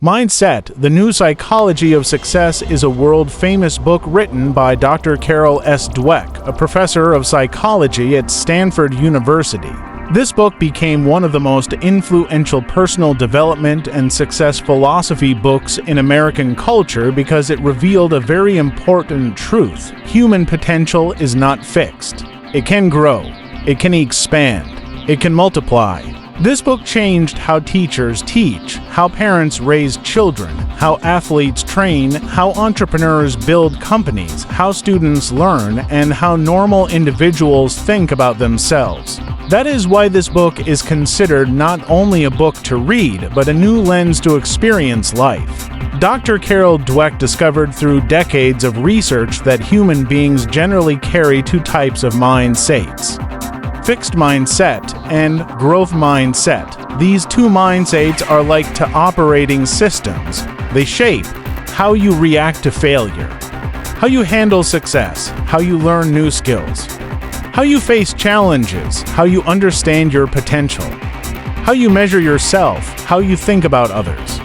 Mindset, The New Psychology of Success is a world-famous book written by Dr. Carol S Dweck, a professor of psychology at Stanford University. This book became one of the most influential personal development and success philosophy books in American culture because it revealed a very important truth. Human potential is not fixed. It can grow. It can expand. It can multiply. This book changed how teachers teach, how parents raise children, how athletes train, how entrepreneurs build companies, how students learn, and how normal individuals think about themselves. That is why this book is considered not only a book to read, but a new lens to experience life. Dr. Carol Dweck discovered through decades of research that human beings generally carry two types of mindsets: fixed mindset and growth mindset. These two mindsets are like to operating systems. They shape how you react to failure, how you handle success, how you learn new skills, how you face challenges, how you understand your potential, how you measure yourself, how you think about others,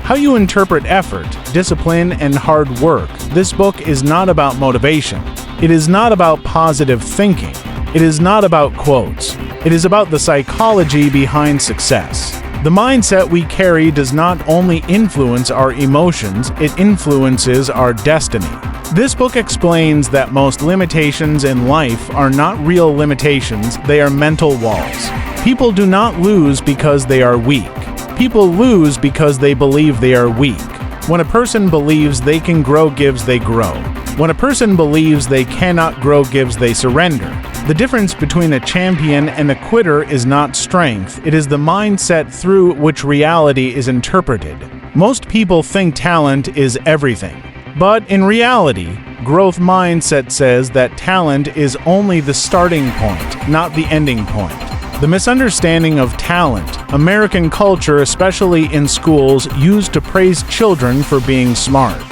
how you interpret effort, discipline, and hard work. This book is not about motivation. It is not about positive thinking. It is not about quotes. It is about the psychology behind success. The mindset we carry does not only influence our emotions, it influences our destiny. This book explains that most limitations in life are not real limitations, they are mental walls. People do not lose because they are weak. People lose because they believe they are weak. When a person believes they can grow, gives they grow. When a person believes they cannot grow, gives they surrender. The difference between a champion and a quitter is not strength, it is the mindset through which reality is interpreted. Most people think talent is everything. But in reality, growth mindset says that talent is only the starting point, not the ending point. The misunderstanding of talent, American culture, especially in schools, used to praise children for being smart.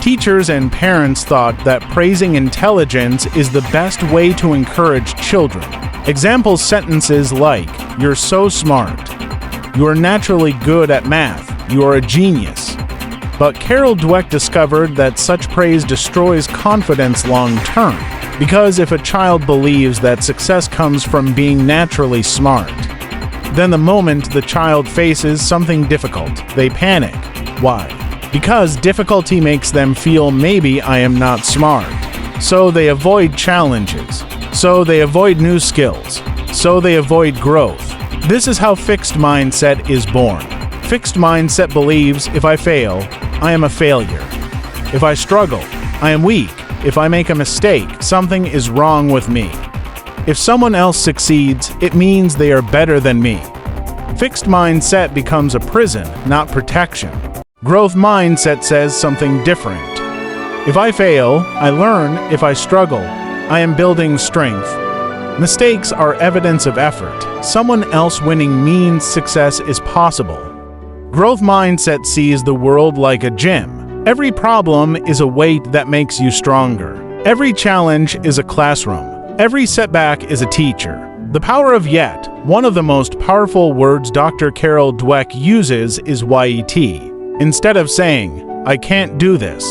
Teachers and parents thought that praising intelligence is the best way to encourage children. Example sentences like, "You're so smart," "You are naturally good at math," "You are a genius." But Carol Dweck discovered that such praise destroys confidence long term, because if a child believes that success comes from being naturally smart, then the moment the child faces something difficult, they panic. Why? Because difficulty makes them feel maybe I am not smart. So they avoid challenges. So they avoid new skills. So they avoid growth. This is how fixed mindset is born. Fixed mindset believes if I fail, I am a failure. If I struggle, I am weak. If I make a mistake, something is wrong with me. If someone else succeeds, it means they are better than me. Fixed mindset becomes a prison, not protection. Growth mindset says something different. If I fail, I learn. If I struggle, I am building strength. Mistakes are evidence of effort. Someone else winning means success is possible. Growth mindset sees the world like a gym. Every problem is a weight that makes you stronger. Every challenge is a classroom. Every setback is a teacher. The power of yet, one of the most powerful words Dr. Carol Dweck uses is YET. Instead of saying, I can't do this,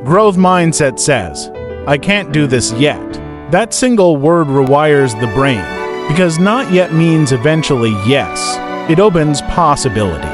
growth mindset says, I can't do this yet. That single word rewires the brain, because not yet means eventually yes. It opens possibility.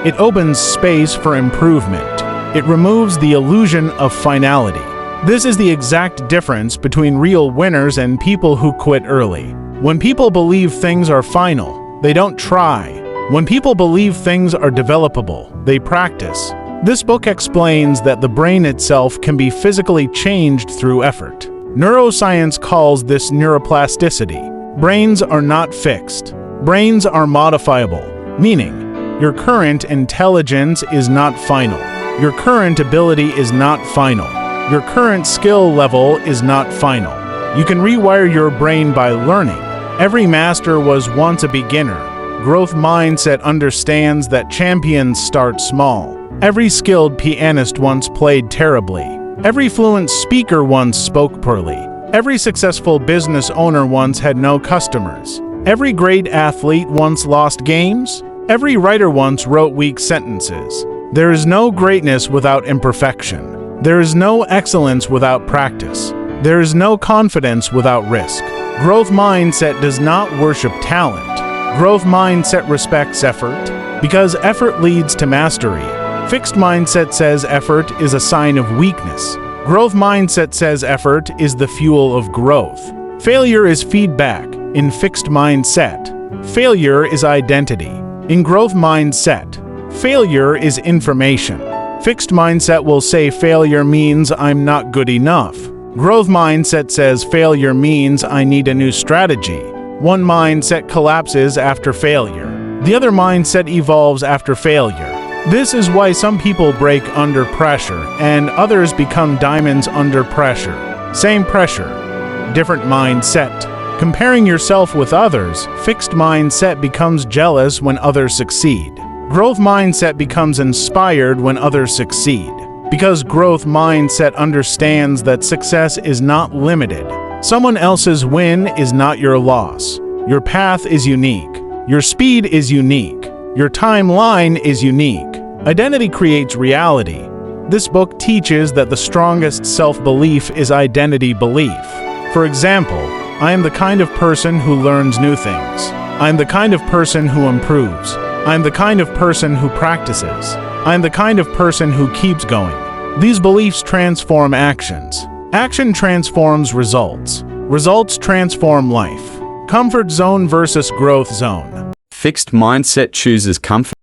It opens space for improvement. It removes the illusion of finality. This is the exact difference between real winners and people who quit early. When people believe things are final, they don't try. When people believe things are developable, they practice. This book explains that the brain itself can be physically changed through effort. Neuroscience calls this neuroplasticity. Brains are not fixed. Brains are modifiable, meaning your current intelligence is not final. Your current ability is not final. Your current skill level is not final. You can rewire your brain by learning. Every master was once a beginner. Growth mindset understands that champions start small. Every skilled pianist once played terribly. Every fluent speaker once spoke poorly. Every successful business owner once had no customers. Every great athlete once lost games. Every writer once wrote weak sentences. There is no greatness without imperfection. There is no excellence without practice. There is no confidence without risk. Growth mindset does not worship talent. Growth mindset respects effort, because effort leads to mastery. Fixed mindset says effort is a sign of weakness. Growth mindset says effort is the fuel of growth. Failure is feedback. In fixed mindset, failure is identity. In growth mindset, failure is information. Fixed mindset will say failure means I'm not good enough. Growth mindset says failure means I need a new strategy. One mindset collapses after failure. The other mindset evolves after failure. This is why some people break under pressure and others become diamonds under pressure. Same pressure, different mindset. Comparing yourself with others, fixed mindset becomes jealous when others succeed. Growth mindset becomes inspired when others succeed. Because growth mindset understands that success is not limited. Someone else's win is not your loss. Your path is unique. Your speed is unique. Your timeline is unique. Identity creates reality. This book teaches that the strongest self-belief is identity belief. For example, I am the kind of person who learns new things. I am the kind of person who improves. I am the kind of person who practices. I am the kind of person who keeps going. These beliefs transform actions. Action transforms results. Results transform life. Comfort zone versus growth zone. Fixed mindset chooses comfort.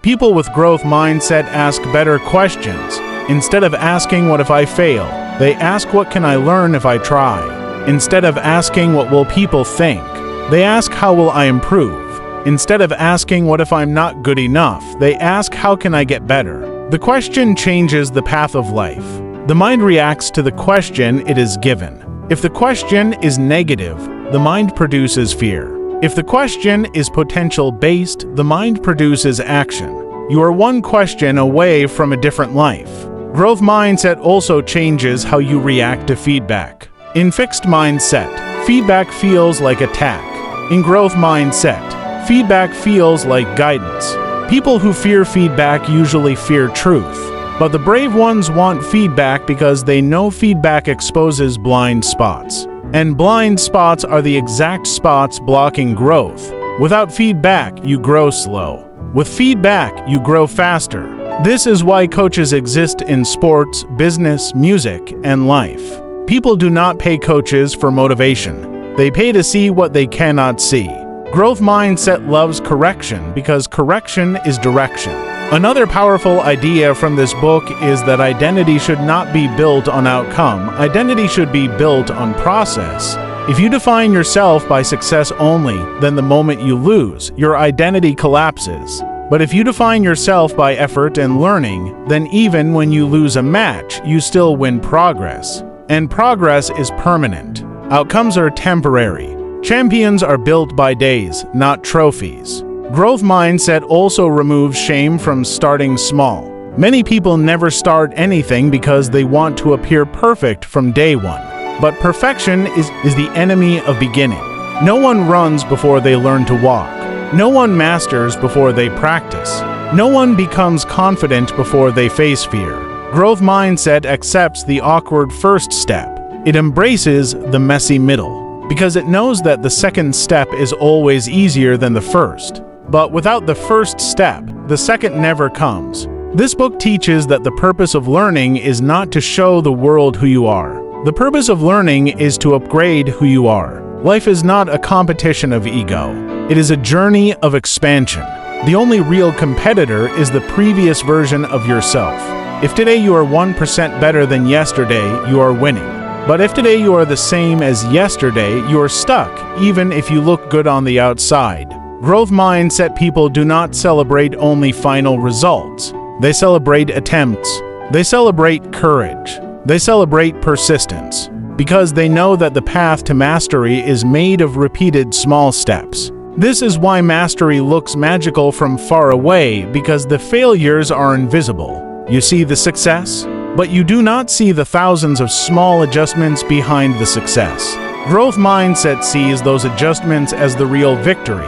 People with growth mindset ask better questions. Instead of asking what if I fail, they ask what can I learn if I try. Instead of asking what will people think, they ask how will I improve. Instead of asking what if I'm not good enough, they ask how can I get better. The question changes the path of life. The mind reacts to the question it is given. If the question is negative, the mind produces fear. If the question is potential-based, the mind produces action. You are one question away from a different life. Growth mindset also changes how you react to feedback. In fixed mindset, feedback feels like attack. In growth mindset, feedback feels like guidance. People who fear feedback usually fear truth, but the brave ones want feedback because they know feedback exposes blind spots. And blind spots are the exact spots blocking growth. Without feedback, you grow slow. With feedback, you grow faster. This is why coaches exist in sports, business, music, and life. People do not pay coaches for motivation. They pay to see what they cannot see. Growth mindset loves correction because correction is direction. Another powerful idea from this book is that identity should not be built on outcome. Identity should be built on process. If you define yourself by success only, then the moment you lose, your identity collapses. But if you define yourself by effort and learning, then even when you lose a match, you still win progress. And progress is permanent. Outcomes are temporary. Champions are built by days, not trophies. Growth mindset also removes shame from starting small. Many people never start anything because they want to appear perfect from day one. But perfection is the enemy of beginning. No one runs before they learn to walk. No one masters before they practice. No one becomes confident before they face fear. Growth mindset accepts the awkward first step. It embraces the messy middle, because it knows that the second step is always easier than the first. But without the first step, the second never comes. This book teaches that the purpose of learning is not to show the world who you are. The purpose of learning is to upgrade who you are. Life is not a competition of ego. It is a journey of expansion. The only real competitor is the previous version of yourself. If today you are 1% better than yesterday, you are winning. But if today you are the same as yesterday, you are stuck, even if you look good on the outside. Growth mindset people do not celebrate only final results. They celebrate attempts. They celebrate courage. They celebrate persistence, because they know that the path to mastery is made of repeated small steps. This is why mastery looks magical from far away, because the failures are invisible. You see the success, but you do not see the thousands of small adjustments behind the success. Growth mindset sees those adjustments as the real victory.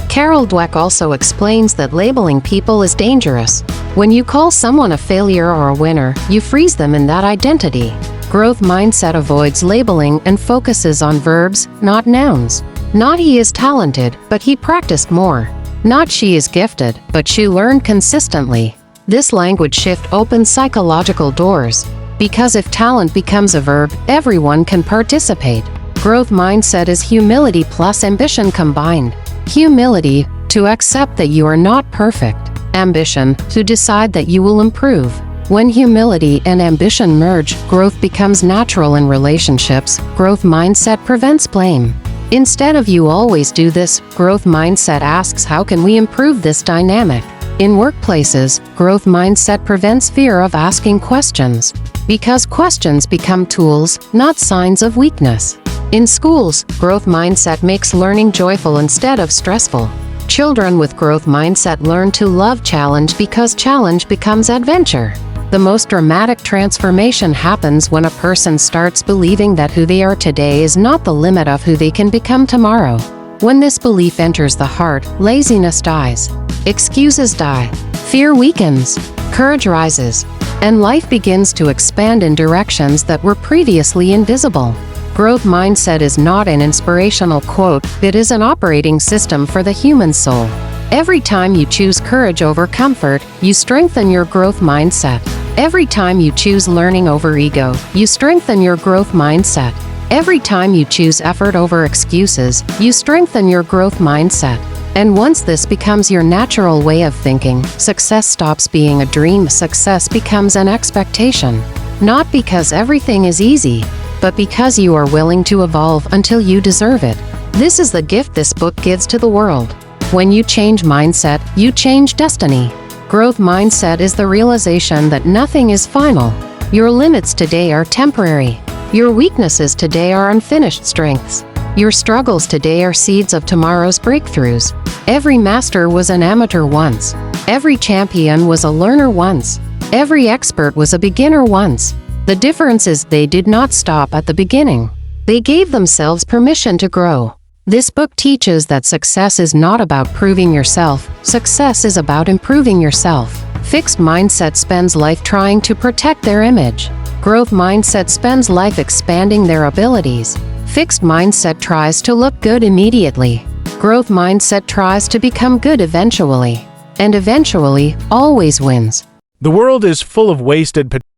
Carol Dweck also explains that labeling people is dangerous. When you call someone a failure or a winner, you freeze them in that identity. Growth mindset avoids labeling and focuses on verbs, not nouns. Not he is talented, but he practiced more. Not she is gifted, but she learned consistently. This language shift opens psychological doors. Because if talent becomes a verb, everyone can participate. Growth mindset is humility plus ambition combined. Humility, to accept that you are not perfect. Ambition, to decide that you will improve. When humility and ambition merge, growth becomes natural in relationships. Growth mindset prevents blame. Instead of "you always do this," growth mindset asks, "how can we improve this dynamic?" In workplaces, growth mindset prevents fear of asking questions, because questions become tools, not signs of weakness. In schools, growth mindset makes learning joyful instead of stressful. Children with growth mindset learn to love challenge because challenge becomes adventure. The most dramatic transformation happens when a person starts believing that who they are today is not the limit of who they can become tomorrow. When this belief enters the heart, laziness dies, excuses die, fear weakens, courage rises, and life begins to expand in directions that were previously invisible. Growth mindset is not an inspirational quote, it is an operating system for the human soul. Every time you choose courage over comfort, you strengthen your growth mindset. Every time you choose learning over ego, you strengthen your growth mindset. Every time you choose effort over excuses, you strengthen your growth mindset. And once this becomes your natural way of thinking, success stops being a dream, success becomes an expectation. Not because everything is easy, but because you are willing to evolve until you deserve it. This is the gift this book gives to the world. When you change mindset, you change destiny. Growth mindset is the realization that nothing is final. Your limits today are temporary. Your weaknesses today are unfinished strengths. Your struggles today are seeds of tomorrow's breakthroughs. Every master was an amateur once. Every champion was a learner once. Every expert was a beginner once. The difference is they did not stop at the beginning. They gave themselves permission to grow. This book teaches that success is not about proving yourself. Success is about improving yourself. Fixed mindset spends life trying to protect their image. Growth mindset spends life expanding their abilities. Fixed mindset tries to look good immediately. Growth mindset tries to become good eventually. And eventually, always wins. The world is full of wasted potential.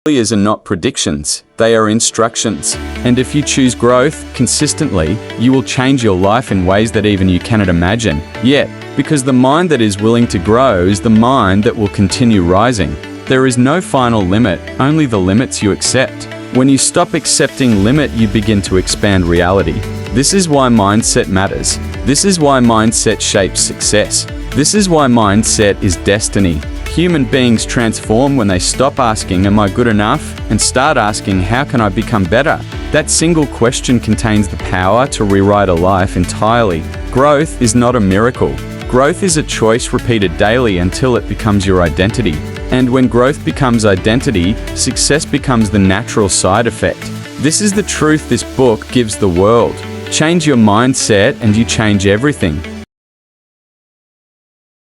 Failures are not predictions, they are instructions. And if you choose growth consistently, you will change your life in ways that even you cannot imagine. Yet, because the mind that is willing to grow is the mind that will continue rising. There is no final limit, only the limits you accept. When you stop accepting limit, you begin to expand reality. This is why mindset matters. This is why mindset shapes success. This is why mindset is destiny. Human beings transform when they stop asking, "Am I good enough?" and start asking, "How can I become better?" That single question contains the power to rewrite a life entirely. Growth is not a miracle. Growth is a choice repeated daily until it becomes your identity. And when growth becomes identity, success becomes the natural side effect. This is the truth this book gives the world. Change your mindset and you change everything.